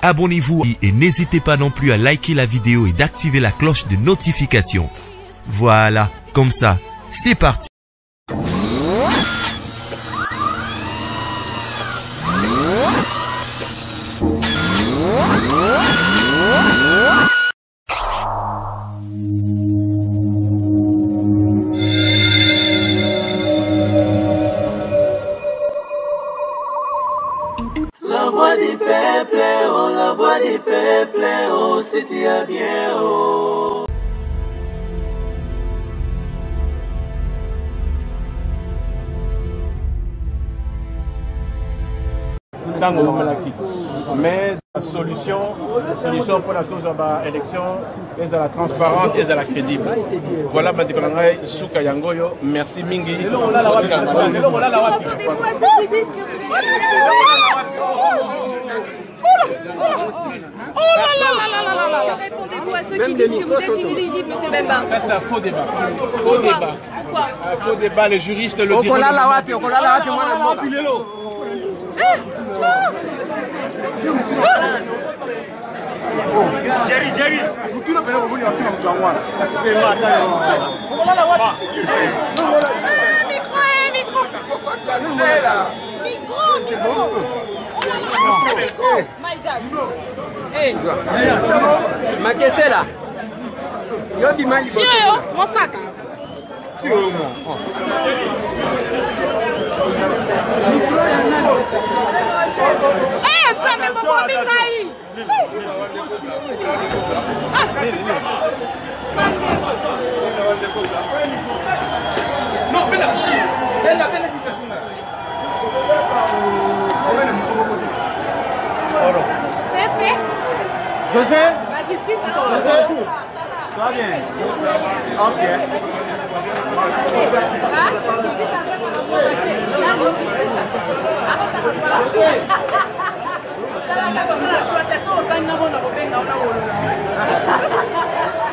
abonnez-vous et n'hésitez pas non plus à liker la vidéo et d'activer la cloche de notification. Voilà, comme ça, c'est parti. La voix du peuple, oh, la voix du peuple, oh, c'est bien, oh. Mais la solution pour la chose de l'élection est la transparente et la crédible. Voilà, Souka Yangoyo, merci Mingi. Répondez-vous à ceux qui disent que vous êtes inéligible, M. Bemba. Ça, c'est un faux débat. Faux débat. Pourquoi? Un faux débat, les juristes le diront. Jerry. My God. Hey, Makesela. Yo di mali boss. Mon sac. Ça me bon bitaï. Non, bella. José? Ça va bien. Ok.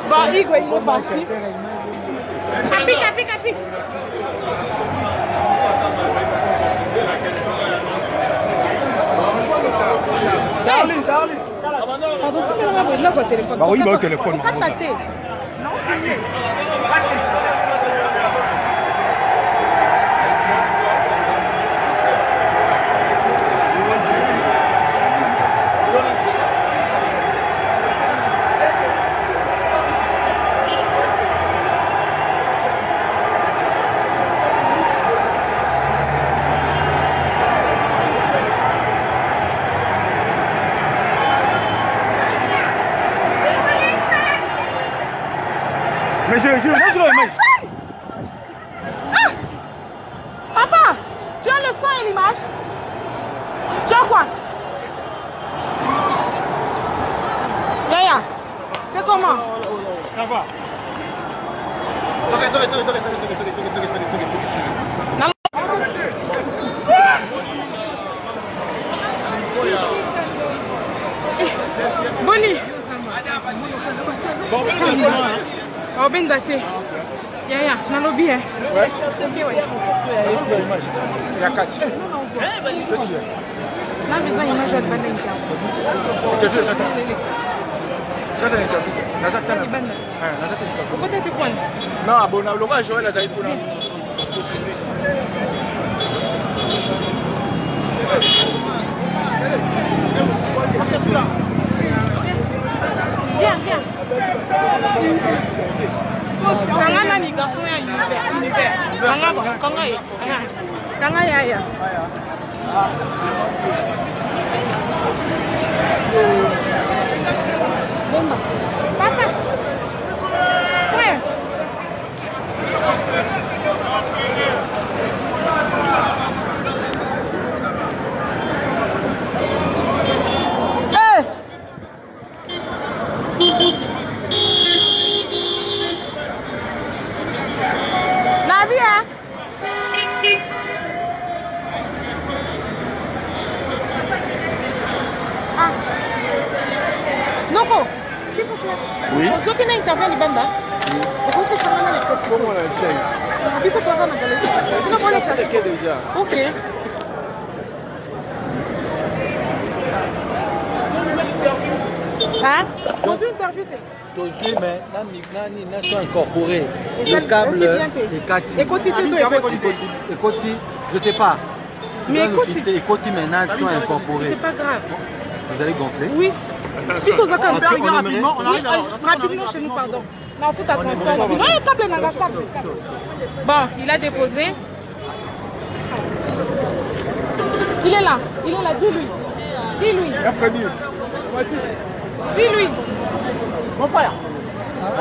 Bon, Igwe, il est parti. Capi. Darling. Pardon, si tu as son téléphone. Bah oui, bah au téléphone. Mais je Papa, tu as le son et l'image? Tu as quoi? Yaya, c'est comment? Ça va. Boni. Oh, ben daté. Yaya, nalobi hein. Ouais. Ok, ouais. Il y a 4. Là, besoin d'image de bande Tu fais ça. Kaza interview. Nazata na. Nazata interview. Peut-être point. Non, abona loka Joël azali kuna. Viens. Kanga nani garçon ya univers. Kanga yaya. Bomba. Papa. Ouais. Navia. Noko, s'il vous plaît. Oui. Ceux qui n'interviennent pas, Libanda. Et vous faites ça dans les questions. Comment on a essayé? Vous faites pas dans les questions. Vous n'avez pas les déjà. Ok. Hein? Dans une interview. Tozui, mais ils sont incorporés. Le câble et Kati. Et Koti, je sais pas. Mais Koti maintenant sont incorporés. C'est pas grave. Vous allez gonfler? Oui. Puis on arrive rapidement chez nous, pardon. Non, faut attention. Non, il table dans la table. Bon, il a déposé. Il est là, dis-lui. Dis-lui. Mon frère.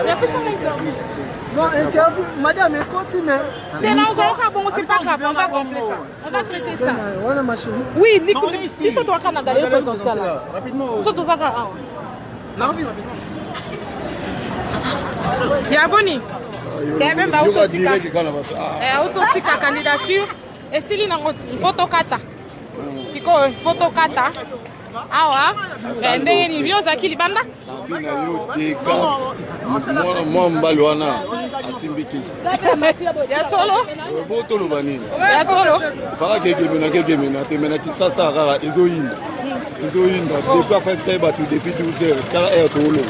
Il n'y a plus son interview. Non, interview, madame, elle continue. C'est là, bon, c'est pas grave, on va gonfler ça. On va traiter ça. On a machine. Oui, Nico, il faut toi qu'on a gagné le social. Rapidement. Surtout ça, Non, oui, rapidement. Il y a Boni. Il y a même autotika candidature. Et s'il y a une photo kata. Si quoi, photo kata. Awa, ndenge ni vyoza kilibanda. Moi mbalwana asimbikisi. Ya solo. Botolo banini. Ya solo. Faka keke mena te mena kisasa rara ezoyinda. Ezoyinda depuis après ça battu depuis 12 heures car est au long.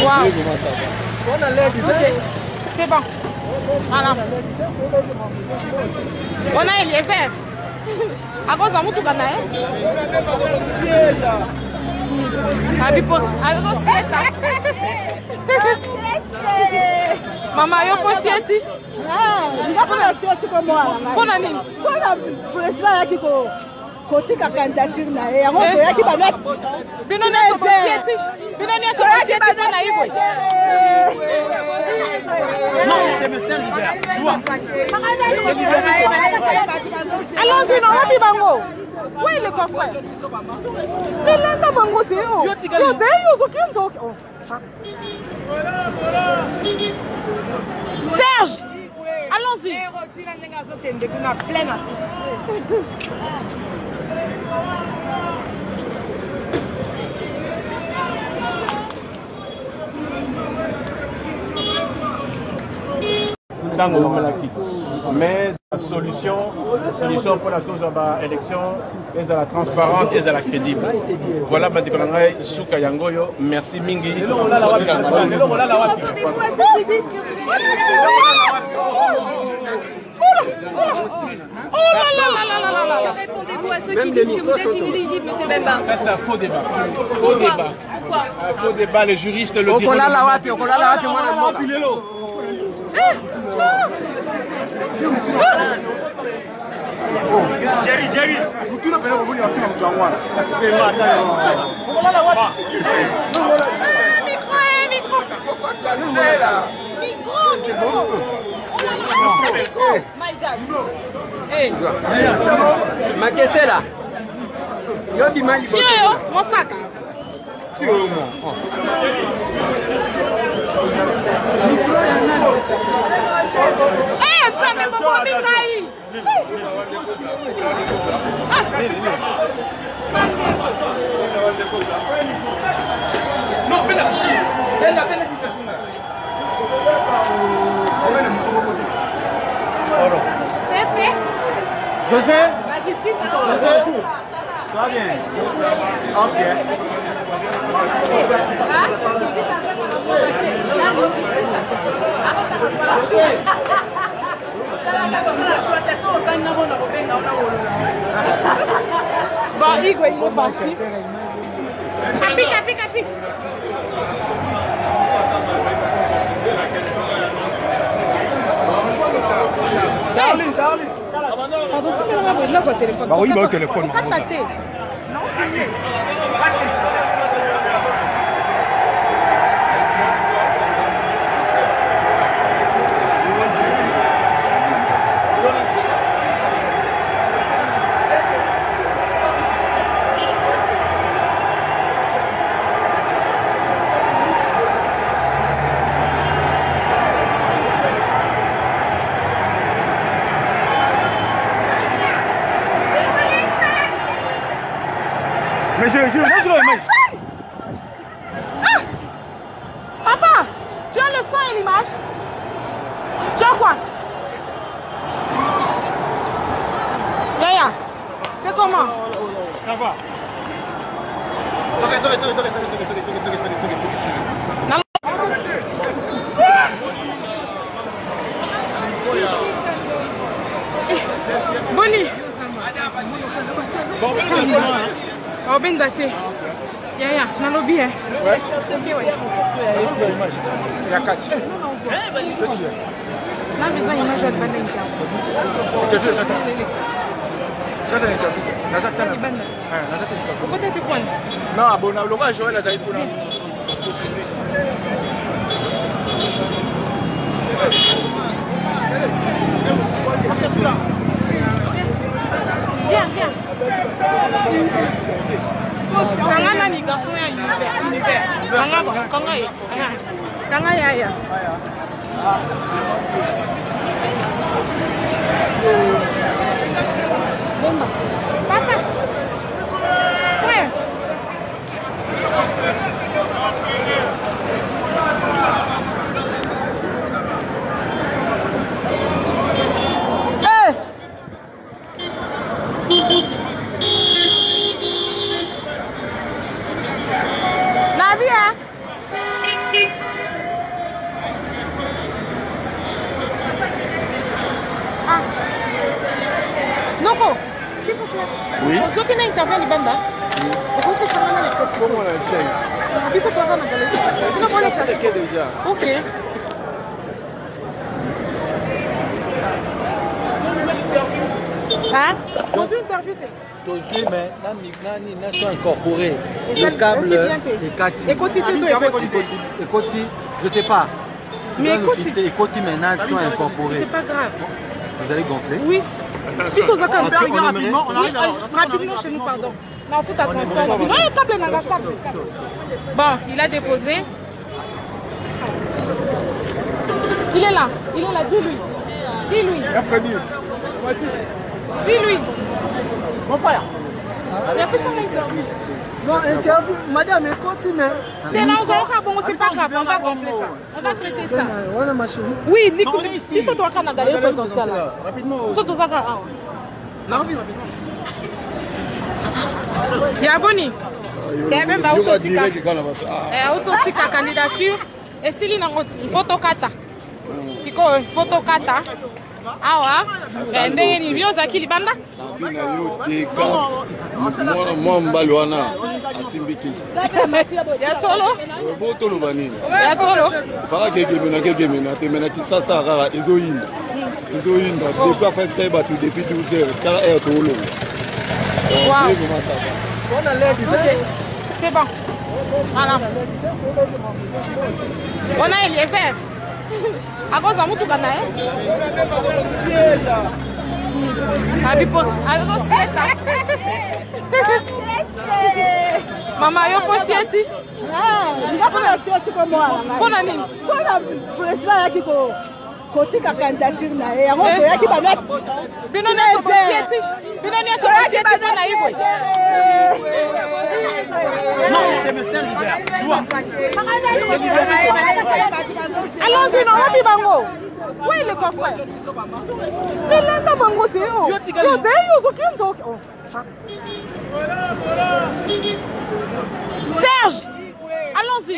Wow. C'est bon. Voilà. On a Eliezer. À cause de tout Ghana, Maman, yo posieti. Bona nini? Kotika candidature na ye yango toyaki banet bino nyonso bosieti na hivyo allons-y non wapi bango où est le coffre belanda bango te yo te yo zokindo Serge allons-y Dans le Malaki. Mais la solution pour la élection est à la transparente et à la crédible. Voilà, Souka Yangoyo, merci Mingi. Oh là là là là là là là. Répondez-vous à ceux qui disent que vous êtes inéligible, M. Bemba. Ça c'est un faux débat. Faux débat. Un faux débat, les juristes le diront. Jerry. Hey. Makesela. Yo di mali boss. Mon sac. Eh, ça me bombe bikai. Non, bella. José? Ça va bien. Ok. Bon, Igor, il est parti. Capi. Darling. Téléphone. Bah oui, bah au téléphone. Mais je Papa, tu as le son et l'image? Tu as quoi? Yaya, c'est comment? Ça va. Boni. Ben daté. Yaya, na lobby hein. Ouais. OK ouais. Il y a 4. Là besoin image de bande interview. Qu'est-ce que c'est ça? Qu'est-ce que c'est ça? Peut-être quoi? Non, bon, on va jouer là ça pour Viens, viens. Kanga nani garçon ya univers. Kanga ya. Papa. Ouais. Navia. Ah. Noko, s'il vous plaît. Oui. Vous qui n'avez pas Libanda. Vous pouvez faire un exercice. Comment la chaîne? Vous pouvez faire un exercice. Vous n'avez pas les déjà. Ok. Hein? Dans une interview. Tozui, mais nani sont incorporés. Le câble est Kati. Écoutez, je sais pas. Mais écoutez maintenant sont incorporés. C'est pas grave. Vous allez gonfler? Oui. Puis on arrive rapidement, on arrive rapidement chez nous, pardon. Non, faut attendre. Non, il y a table dans la table. Bon, il a déposé. Il est là, dis-lui. Dis-lui. Dis-lui. Mon frère. Il a fait son interview. Non, interview, madame, continue. C'est là, c'est pas grave, on va gonfler ça. On va traiter ça. Oui, il faut toi qu'on a gagné le potentiel. Rapidement. Il faut toi qu'on a. Rapidement. Il y a Boni. Il y a même autotique candidature. Et s'il y a une photo kata. Si quoi, photo kata. Awa, ndenge ni vyoza kili banda. Moi mbalwana asimbikisi. Ya solo. Boto lo banini. Ya solo. Faka keke mena te mena kisasa rara ezoyinda. Ezoyinda depuis après ça ba depuis 12 heures car est au long. Wow. C'est bon. Voilà. On a Eliezer. À cause de tout Ghana. Maman, yo posieti. Pona nini? Pona president yaki kotika candidature na ye. Yango yaki banat. Bino ne so posieti. Bino ne so posieti na hivyo. Non, c'est Mr. Libert. Allons-y, non, on bango. Où est le coffre? Mais là, on bango de haut. Yo, Serge, allons-y.